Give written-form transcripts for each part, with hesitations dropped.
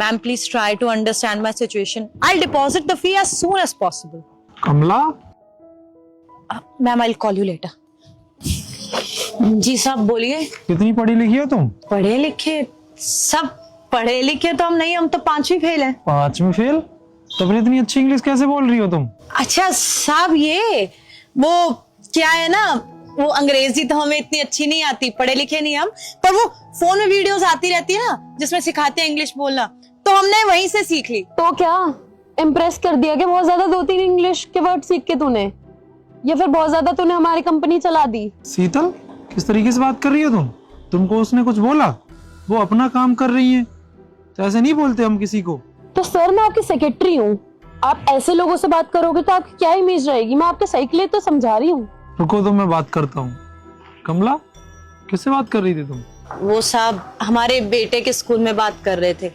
Ma'am, please try to understand my situation. I'll deposit the fee as soon as possible. Kamala, Ma'am, I'll call you later. जी साहब बोलिए। कितनी पढ़ी लिखी हो तुम? पढ़े लिखे सब पढ़े लिखे तो हम नहीं, हम तो 5वीं फेल हैं। 5वीं फेल? तो फिर इतनी अच्छी इंग्लिश कैसे बोल रही हो तुम? अच्छा साहब, ये वो क्या है ना, वो अंग्रेजी तो हमें इतनी अच्छी नहीं आती, पढ़े लिखे नहीं हम, पर वो फोन में वीडियोस आती रहती है ना जिसमें सिखाते हैं इंग्लिश बोलना, तो हमने वहीं से सीख ली। तो क्या इम्प्रेस कर दिया कि बहुत ज्यादा 2-3 इंग्लिश के वर्ड सीख के तूने, या फिर बहुत ज्यादा तूने हमारी कंपनी चला दी? शीतल, किस तरीके से बात कर रही हो तुम? तुमको उसने कुछ बोला? वो अपना काम कर रही है, तो ऐसे नहीं बोलते हम किसी को। तो सर, मैं आपकी सेक्रेटरी हूँ, आप ऐसे लोगों से बात करोगे तो आपकी क्या इमेज रहेगी? मैं आपके सही के लिए तो समझा रही हूँ। रुको तो मैं बात करता हूँ। कमला, किससे बात कर रही थी तुम? वो साहब हमारे बेटे के स्कूल में बात कर रहे थे।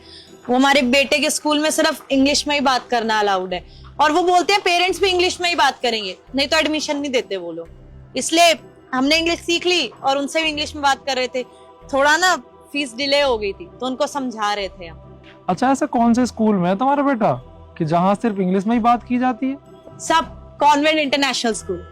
वो हमारे बेटे के स्कूल में सिर्फ इंग्लिश में ही बात करना अलाउड है, और वो बोलते हैं पेरेंट्स भी इंग्लिश में ही बात करेंगे, नहीं तो एडमिशन नहीं देते वो लोग। इसलिए हमने इंग्लिश सीख ली और उनसे भी इंग्लिश में बात कर रहे थे। थोड़ा ना फीस डिले हो गई थी तो उनको समझा रहे थे हम। अच्छा, ऐसा कौन से स्कूल में है तुम्हारा बेटा कि जहाँ सिर्फ इंग्लिश में ही बात की जाती है? सब convent international school.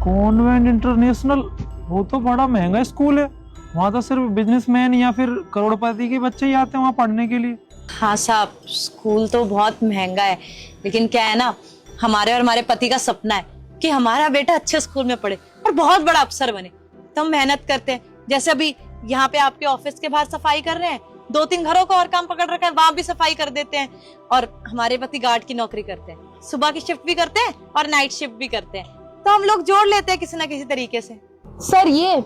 Convent international? वो तो बड़ा महंगा स्कूल है, वहाँ तो सिर्फ बिजनेसमैन या फिर करोड़पति के बच्चे ही आते हैं वहाँ पढ़ने के लिए। हाँ साहब, स्कूल तो बहुत महंगा है, लेकिन क्या है ना, हमारे और हमारे पति का सपना है कि हमारा बेटा अच्छे स्कूल में पढ़े और बहुत बड़ा अफसर बने, तो हम मेहनत करते हैं। जैसे अभी यहाँ पे आपके ऑफिस के बाहर सफाई कर रहे हैं, 2-3 घरों का और काम पकड़ रखा है, वहां भी सफाई कर देते हैं। और हमारे पति गार्ड की नौकरी करते हैं, सुबह की शिफ्ट भी करते हैं और नाइट शिफ्ट भी करते हैं, तो हम लोग जोड़ लेते हैं किसी ना किसी तरीके से। सर, ये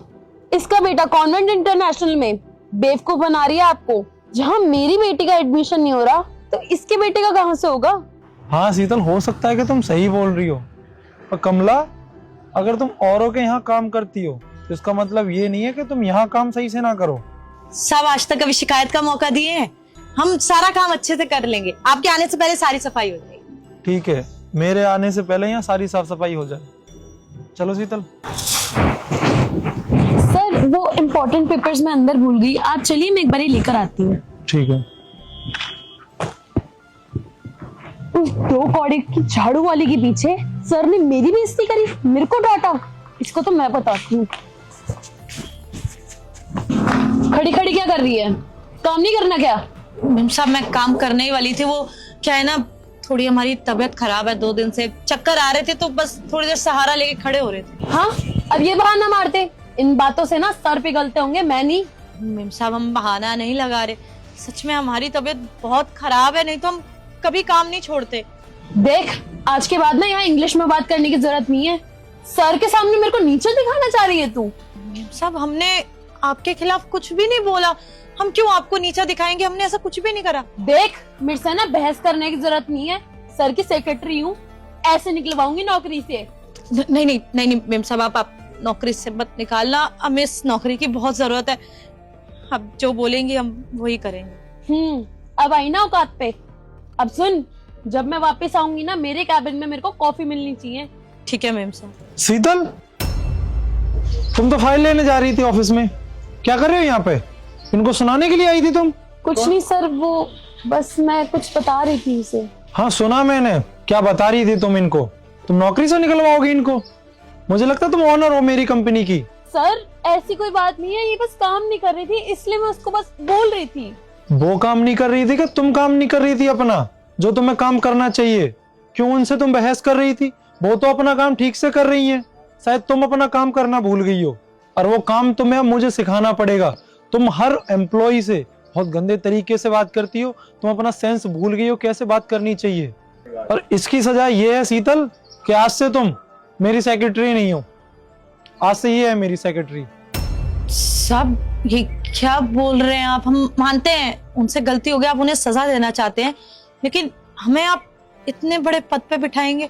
इसका बेटा कॉन्वेंट इंटरनेशनल में बेवकूफ बना रही है आपको। जहाँ मेरी बेटी का एडमिशन नहीं हो रहा, तो इसके बेटे का कहाँ से होगा? हाँ शीतल, हो सकता है कि तुम सही बोल रही हो, पर कमला, अगर तुम औरों के यहाँ काम करती हो तो इसका मतलब ये नहीं है कि तुम यहाँ काम सही से ना करो। सब आज तक कभी शिकायत का मौका दिए हैं? हम सारा काम अच्छे से कर लेंगे, आपके आने से पहले सारी सफाई हो जाएगी। ठीक है, मेरे आने से पहले यहाँ सारी साफ सफाई हो जाए। चलो शीतल। सर, वो इम्पोर्टेंट पेपर्स मैं अंदर भूल गई, आप चलिए मैं एक बार लेकर आती हूँ। ठीक है। दो कौड़े की झाड़ू वाले के पीछे सर ने मेरी बेइज्जती करी, मेरे को डांटा, इसको तो मैं बताती हूँ। खड़ी खड़ी क्या कर रही है? काम नहीं करना क्या? मैम साहब, मैं काम करने ही वाली थी। वो क्या है ना, थोड़ी हमारी तबीयत खराब है, 2 दिन से चक्कर आ रहे थे, तो बस थोड़ी देर सहारा लेके खड़े हो रहे थे। हाँ, अब ये बहाना मारते, इन बातों से ना सर पिघलते होंगे, मैं नहीं। मैम साहब, हम बहाना नहीं लगा रहे, सच में हमारी तबीयत बहुत खराब है, नहीं तो हम कभी काम नहीं छोड़ते। देख, आज के बाद ना यहाँ इंग्लिश में बात करने की जरूरत नहीं है। सर के सामने मेरे को नीचे दिखाना चाह रही है तू? मैम साहब, हमने आपके खिलाफ कुछ भी नहीं बोला, हम क्यों आपको नीचा दिखाएंगे, हमने ऐसा कुछ भी नहीं करा। देख, मेरे से ना बहस करने की जरूरत नहीं है, सर की सेक्रेटरी हूँ, ऐसे निकलवाऊंगी नौकरी से। नहीं नहीं नहीं नहीं मैम साहब, आप नौकरी से मत निकालना, हमें इस नौकरी की बहुत जरूरत है, आप जो बोलेंगे हम वही करेंगे। अब आई ना औकात पे। अब सुन, जब मैं वापस आऊंगी ना, मेरे कैबिन में मेरे को कॉफी मिलनी चाहिए। ठीक है मैम साहब। शीतल, तुम तो फाइल लेने जा रही थी ऑफिस में, क्या कर रहे हो यहाँ पे? इनको सुनाने के लिए आई थी तुम? कुछ नहीं सर, वो बस मैं कुछ बता रही थी इसे। हाँ सुना मैंने, क्या बता रही थी तुम इनको? तुम नौकरी से निकलवाओगे इनको? मुझे लगता तुम ओनर हो मेरी कंपनी की। सर, ऐसी कोई बात नहीं है, ये बस काम नहीं कर रही थी, इसलिए मैं उसको बस बोल रही थी। वो काम नहीं कर रही थी कि तुम काम नहीं कर रही थी अपना, जो तुम्हें काम करना चाहिए? क्यों उनसे तुम बहस कर रही थी? वो तो अपना काम ठीक से कर रही है, शायद तुम अपना काम करना भूल गई हो, और वो काम तुम्हें अब मुझे सिखाना पड़ेगा। तुम हर एम्प्लॉय से बहुत गंदे तरीके से बात करती हो, तुम अपना सेंस भूल गई हो कैसे बात करनी चाहिए, और इसकी सजा ये है शीतल कि आज से तुम मेरी सेक्रेटरी नहीं हो, आज से ये है मेरी सेक्रेटरी। सब ये क्या बोल रहे हैं आप? हम मानते हैं उनसे गलती हो गई, आप उन्हें सजा देना चाहते हैं, लेकिन हमें आप इतने बड़े पद पे बिठाएंगे,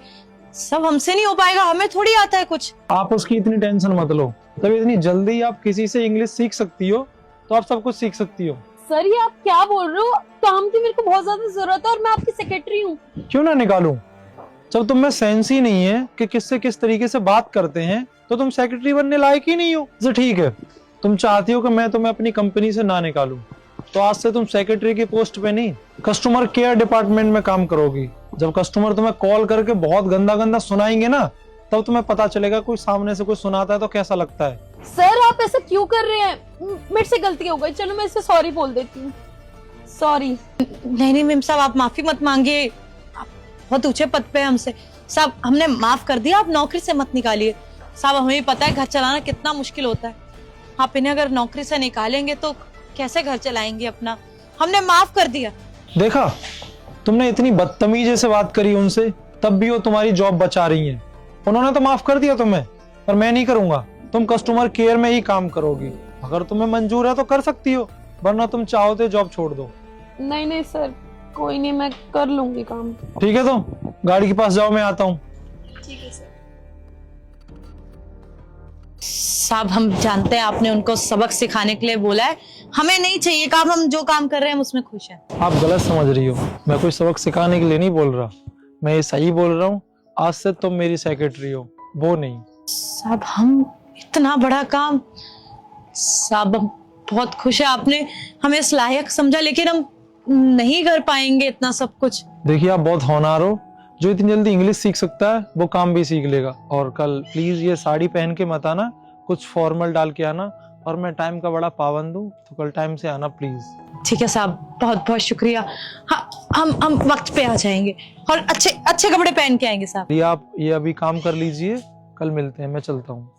सब हमसे नहीं हो पाएगा, हमें थोड़ी आता है कुछ। आप उसकी इतनी टेंशन मत लो, तब इतनी जल्दी आप किसी से इंग्लिश सीख सकती हो तो आप सब कुछ सीख सकती हो। सर, ये आप क्या बोल रहे हो? काम की मेरे को बहुत ज्यादा जरूरत है और मैं आपकी सेक्रेटरी हूँ। क्यों ना निकालूं? जब तुम में सेंस ही नहीं है कि किससे किस तरीके से बात करते हैं, तो तुम सेक्रेटरी बनने लायक ही नहीं हो। तो ठीक है, तुम चाहती हो कि मैं तुम्हें अपनी कंपनी से ना निकालूं, तो आज से तुम सेक्रेटरी की पोस्ट पे नहीं, कस्टमर केयर डिपार्टमेंट में काम करोगी। जब कस्टमर तुम्हें कॉल करके बहुत गंदा गंदा सुनाएंगे ना, तब तुम्हें पता चलेगा कोई सामने से कोई सुनाता है तो कैसा लगता है। सर आप ऐसा क्यों कर रहे हैं? मेरे से गलती हो गई, चलो मैं इससे सॉरी बोल देती हूँ। सॉरी। नहीं नहीं मेम साहब, आप माफी मत मांगिए, आप बहुत ऊंचे पद पे हैं हमसे। साहब हमने माफ कर दिया, आप नौकरी से मत निकालिए। साहब हमें भी पता है घर चलाना कितना मुश्किल होता है, आप इन्हें अगर नौकरी से निकालेंगे तो कैसे घर चलाएंगे अपना। हमने माफ कर दिया। देखा, तुमने इतनी बदतमीजी से बात करी उनसे, तब भी वो तुम्हारी जॉब बचा रही हैं। उन्होंने तो माफ कर दिया तुम्हें, पर मैं नहीं करूंगा। तुम कस्टमर केयर में ही काम करोगी। अगर तुम्हें मंजूर है तो कर सकती हो, वरना तुम चाहो तो जॉब छोड़ दो। नहीं नहीं सर, कोई नहीं, मैं कर लूंगी काम। ठीक है, तो गाड़ी के पास जाओ, मैं आता हूँ। ठीक है सर। साहब हम जानते हैं आपने उनको सबक सिखाने के लिए बोला है, हमें नहीं चाहिए काम, हम जो काम कर रहे हैं हम उसमें खुश हैं। आप गलत समझ रही हो, मैं कोई सबक सिखाने के लिए नहीं बोल रहा, मैं ये सही बोल रहा हूँ। आज से तुम मेरी सेक्रेटरी हो, वो नहीं। साहब हम इतना बड़ा काम, साहब हम बहुत खुश है आपने हमें इस लायक समझा, लेकिन हम नहीं कर पाएंगे इतना सब कुछ। देखिए आप बहुत होनहार हो, जो इतनी जल्दी इंग्लिश सीख सकता है वो काम भी सीख लेगा। और कल प्लीज ये साड़ी पहन के मत आना, कुछ फॉर्मल डाल के आना, और मैं टाइम का बड़ा पाबंद हूँ, तो कल टाइम से आना प्लीज। ठीक है साहब, बहुत बहुत शुक्रिया। हाँ हम वक्त पे आ जाएंगे और अच्छे अच्छे कपड़े पहन के आएंगे साहब। आप ये अभी काम कर लीजिए, कल मिलते हैं, मैं चलता हूँ।